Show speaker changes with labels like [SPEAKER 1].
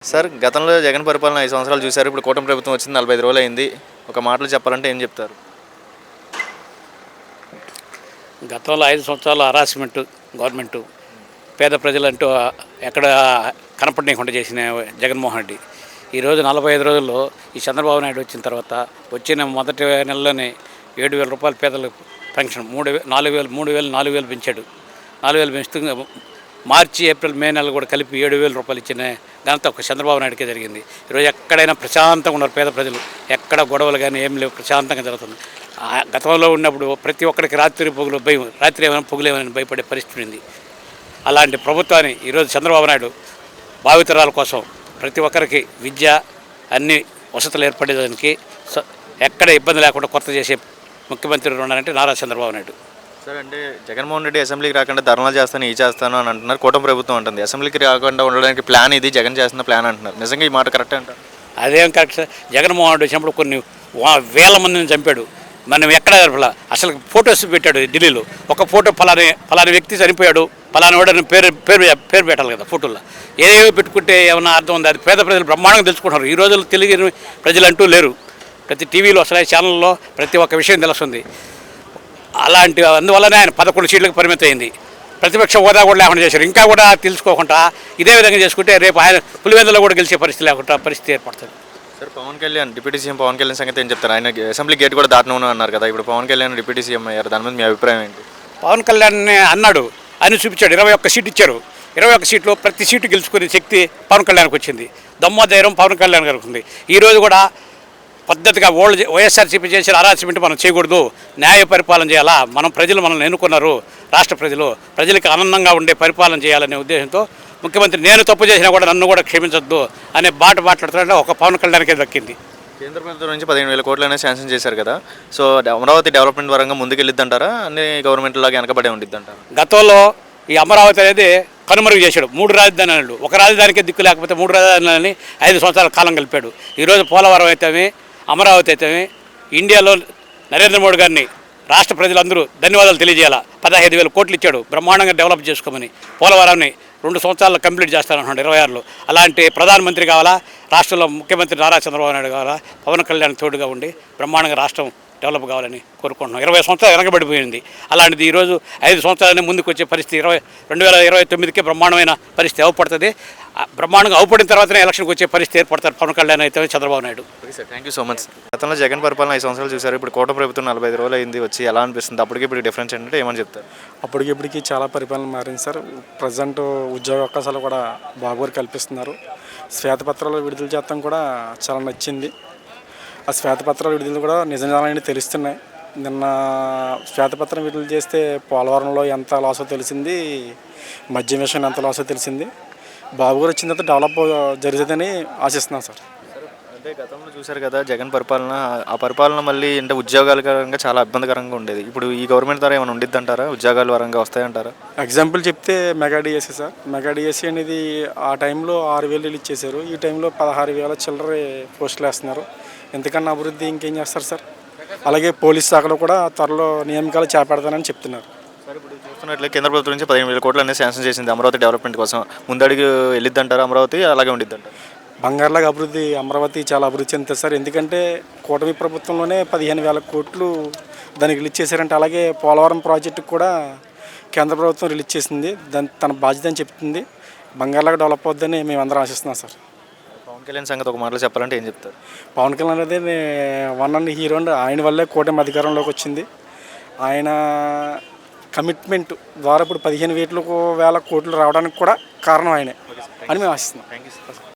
[SPEAKER 1] Sir గతంలో జగన్ పరిపాలన 5 సంవత్సరాలు చూశారు. ఇప్పుడు కూటమి ప్రభుత్వం వచ్చింది 45 రోజులు అయింది. ఒక మాటలో చెప్పాలంటే ఏం చెప్తారు?
[SPEAKER 2] గతంలో 5 సంవత్సరాలు హరాస్మెంట్ గవర్నమెంటు పేద ప్రజలంటూ ఎక్కడ కనపడనీయకుండా చేసిన జగన్మోహన్ రెడ్డి ఈరోజు 45 రోజుల్లో ఈ చంద్రబాబు నాయుడు వచ్చిన తర్వాత వచ్చిన మొదటి నెలలోనే 7,000 రూపాయలు పేదలకు పెన్షన్ 3,000 4,000 పెంచాడు. 4,000 పెంచుతూ మార్చి ఏప్రిల్ మే నెలలు కూడా కలిపి 7,000 రూపాయలు ఇచ్చిన ఘనత ఒక చంద్రబాబు నాయుడికే జరిగింది. ఈరోజు ఎక్కడైనా ప్రశాంతంగా ఉన్నారు పేద ప్రజలు, ఎక్కడ గొడవలు కానీ ఏం లేవు, ప్రశాంతంగా జరుగుతుంది. గతంలో ఉన్నప్పుడు ప్రతి ఒక్కరికి రాత్రి పొగులు భయం, రాత్రి ఏమైనా పొగులేమైనా భయపడే పరిస్థితి ఉంది. అలాంటి ప్రభుత్వాన్ని ఈరోజు చంద్రబాబు నాయుడు భావితరాల కోసం ప్రతి ఒక్కరికి విద్య అన్ని వసతులు ఏర్పడేదానికి ఎక్కడ ఇబ్బంది లేకుండా కొత్త చేసే ముఖ్యమంత్రి ఉన్నారంటే నారా చంద్రబాబు నాయుడు.
[SPEAKER 1] సార్ అంటే జగన్మోహన్ రెడ్డి అసెంబ్లీకి రాకుండా ధర్నాలు చేస్తాను ఈ చేస్తాను అని అంటున్నారు. కూటమి ప్రభుత్వం అంటుంది అసెంబ్లీకి రాకుండా ఉండడానికి ప్లాన్ ఇది జగన్ చేస్తున్న ప్లాన్ అంటున్నారు. నిజంగా ఈ మాట కరెక్ట్ అంటారు?
[SPEAKER 2] అదేం కరెక్ట్ సార్. జగన్మోహన్ రెడ్డి వచ్చినప్పుడు కొన్ని వేల మందిని చంపాడు. మనం ఎక్కడ అసలు ఫొటోస్ పెట్టాడు ఢిల్లీలో. ఒక ఫోటో ఫలాని వ్యక్తి చనిపోయాడు, ఫలాని వాడని పేరు పెట్టాలి కదా ఫోటోలో. ఏదేవో పెట్టుకుంటే ఏమన్నా అర్థం ఉంది? అది పేద ప్రజలు బ్రహ్మాండంగా తెలుసుకుంటున్నారు. ఈ రోజుల్లో తెలియని ప్రజలు అంటూ లేరు. ప్రతి టీవీలో వస్తున్నాయి, ఛానల్లో ప్రతి ఒక్క విషయం తెలుస్తుంది. అలాంటి అందువల్లనే ఆయన 11 సీట్లకు పరిమితం అయింది. ప్రతిపక్ష హోదా కూడా లేకుండా చేశారు. ఇంకా కూడా తెలుసుకోకుండా ఇదే విధంగా చేసుకుంటే రేపు ఆయన పులివెందులో కూడా గెలిచే పరిస్థితి లేకుండా పరిస్థితి ఏర్పడుతుంది.
[SPEAKER 1] Sir Pawan Kalyan deputy CM Pawan Kalyan సంగతి ఏం చెప్తారు? ఆయన అసెంబ్లీ గేట్ కూడా దాటను అన్నారు కదా. ఇప్పుడు పవన్ కళ్యాణ్ డిప్యూటీ సీఎం అయ్యారు, దాని మీద మీ అభిప్రాయం ఏంటి?
[SPEAKER 2] పవన్ కళ్యాణ్ అన్నాడు, ఆయన చూపించాడు. 21 సీటు ఇచ్చారు. 21 సీట్లు ప్రతి సీటు గెలుచుకునే శక్తి పవన్ కళ్యాణ్కి వచ్చింది. దమ్మ ధైర్యం పవన్ కళ్యాణ్ గారికి ఉంది. ఈరోజు కూడా పద్ధతిగా వైఎస్ఆర్సీపీ చేసిన హరాస్మెంట్ మనం చేయకూడదు, న్యాయ పరిపాలన చేయాలా. ప్రజలు మనల్ని ఎన్నుకున్నారు, రాష్ట్ర ప్రజలకి ఆనందంగా ఉండే పరిపాలన చేయాలనే ఉద్దేశంతో ముఖ్యమంత్రి నేను తప్పు చేసినా కూడా నన్ను కూడా క్షమించొద్దు అనే మాట్లాడుతుంటే ఒక పవన్ కళ్యాణ్కే దక్కింది.
[SPEAKER 1] కేంద్ర ప్రభుత్వం నుంచి 15,000 కోట్లు అనేది శాంక్షన్ చేశారు కదా. సో అమరావతి డెవలప్మెంట్ పరంగా ముందుకెళ్ళిద్దంటారా, అన్ని గవర్నమెంట్ లాగా వెనకబడే ఉండిద్దంటారా?
[SPEAKER 2] గతంలో ఈ అమరావతి అనేది కనుమరుగు చేశాడు. 3 రాజధానులు, ఒక రాజధానికే దిక్కు లేకపోతే 3 రాజధానులని 5 సంవత్సరాల కాలం కలిపాడు. ఈరోజు పోలవరం అయితేమి అమరావతి అయితేమి ఇండియాలో నరేంద్ర మోడీ గారిని రాష్ట్ర ప్రజలందరూ ధన్యవాదాలు తెలియజేయాలా. 15,000 కోట్లు ఇచ్చాడు బ్రహ్మాండంగా డెవలప్ చేసుకోమని. పోలవరాన్ని 2 సంవత్సరాల్లో కంప్లీట్ చేస్తానంటున్నాడు 26లో. అలాంటి ప్రధానమంత్రి కావాలా, రాష్ట్రంలో ముఖ్యమంత్రి నారా చంద్రబాబు నాయుడు కావాలా. పవన్ కళ్యాణ్ తోడుగా ఉండి బ్రహ్మాండంగా రాష్ట్రం డెవలప్ కావాలని కోరుకుంటున్నాం. 20 సంవత్సరాలు వెనకబడిపోయింది. అలాంటిది ఈరోజు 5 సంవత్సరాలనే ముందుకు వచ్చే పరిస్థితి 2029కే బ్రహ్మాండమైన పరిస్థితి ఏర్పడుతుంది. బ్రహ్మాండంగా అవుపడిన తర్వాతనే ఎలక్షన్కి వచ్చే పరిస్థితి ఏర్పడతారు పవన్ కళ్యాణ్ అయితే Chandrababu Naidu.
[SPEAKER 1] Sir thank you so much. గతంలో జగన్ పరిపాలన 5 సంవత్సరాలు చూశారు. ఇప్పుడు కూటమి ప్రభుత్వం 45 రోజులు అయింది వచ్చి, ఎలా అనిపిస్తుంది? అప్పటికి ఇప్పుడు డిఫరెన్స్ ఏంటంటే ఏమని చెప్తారు?
[SPEAKER 3] అప్పటికిప్పటికి చాలా పరిపాలన మారింది సార్. ప్రజెంట్ ఉద్యోగ అవకాశాలు కూడా బాబు గారు కల్పిస్తున్నారు. శ్వేతపత్రాలు విడుదల చేస్తాం కూడా చాలా నచ్చింది. ఆ శ్వేతపత్రాలు విడుదల కూడా నిజంగానే తెలుస్తున్నాయి. నిన్న శ్వేతపత్రం విడుదల చేస్తే పోలవరంలో ఎంత లాసో తెలిసింది, మద్యం విషయం ఎంత లాసో తెలిసింది. బాబు గారు వచ్చిన తర్వాత డెవలప్ జరుగుతుందని ఆశిస్తున్నాం సార్.
[SPEAKER 1] అంటే గతంలో చూశారు కదా జగన్ పరిపాలన, ఆ పరిపాలన మళ్ళీ అంటే ఉద్యోగాల పరంగా చాలా ఇబ్బందికరంగా ఉండేది. ఇప్పుడు ఈ గవర్నమెంట్ ద్వారా ఏమైనా ఉండిద్దంటారా? ఉద్యోగాల పరంగా వస్తాయంటారా?
[SPEAKER 3] ఎగ్జాంపుల్ చెప్తే mega DSC sir. Mega DSC అనేది ఆ టైంలో 6,000 రిలీజ్ చేశారు. ఈ టైంలో 16,000 చిల్లర పోస్టులు వేస్తున్నారు. ఎంతకన్నా అభివృద్ధి ఇంకేం చేస్తారు సార్? అలాగే పోలీస్ శాఖలో కూడా త్వరలో నియామకాలు చేపడతానని చెప్తున్నారు.
[SPEAKER 1] సార్ ఇప్పుడు చూస్తున్నట్లయితే కేంద్ర ప్రభుత్వం నుంచి 15,000 కోట్లు అనేది శాంక్షన్ చేసింది అమరావతి డెవలప్మెంట్ కోసం. ముందడుగు వెళ్ళిద్దంటారా అమరావతి, అలాగే ఉండిద్దంటారు?
[SPEAKER 3] బంగారులాగా అభివృద్ధి అమరావతి చాలా అభివృద్ధి చెందుతుంది సార్. ఎందుకంటే కూటమి ప్రభుత్వంలోనే 15,000 కోట్లు దానికి రిలీజ్ చేశారంటే, అలాగే పోలవరం ప్రాజెక్టుకు కూడా కేంద్ర ప్రభుత్వం రిలీజ్ చేసింది. తన బాధ్యత అని చెప్తుంది. బంగారులాగా డెవలప్ అవుద్దని మేము అందరం ఆశిస్తున్నాం సార్.
[SPEAKER 1] పవన్ కళ్యాణ్ సంగతి ఒక మాటలో చెప్పాలంటే ఏం చెప్తారు?
[SPEAKER 3] పవన్ కళ్యాణ్ అనేది వన్ అండ్ హీరో అండ్ ఆయన వల్లే కూటమి అధికారంలోకి వచ్చింది. ఆయన కమిట్మెంట్ ద్వారా ఇప్పుడు 15,000 కోట్లు రావడానికి కూడా కారణం ఆయనే అని మేము ఆశిస్తున్నాం.
[SPEAKER 1] Thank you sir.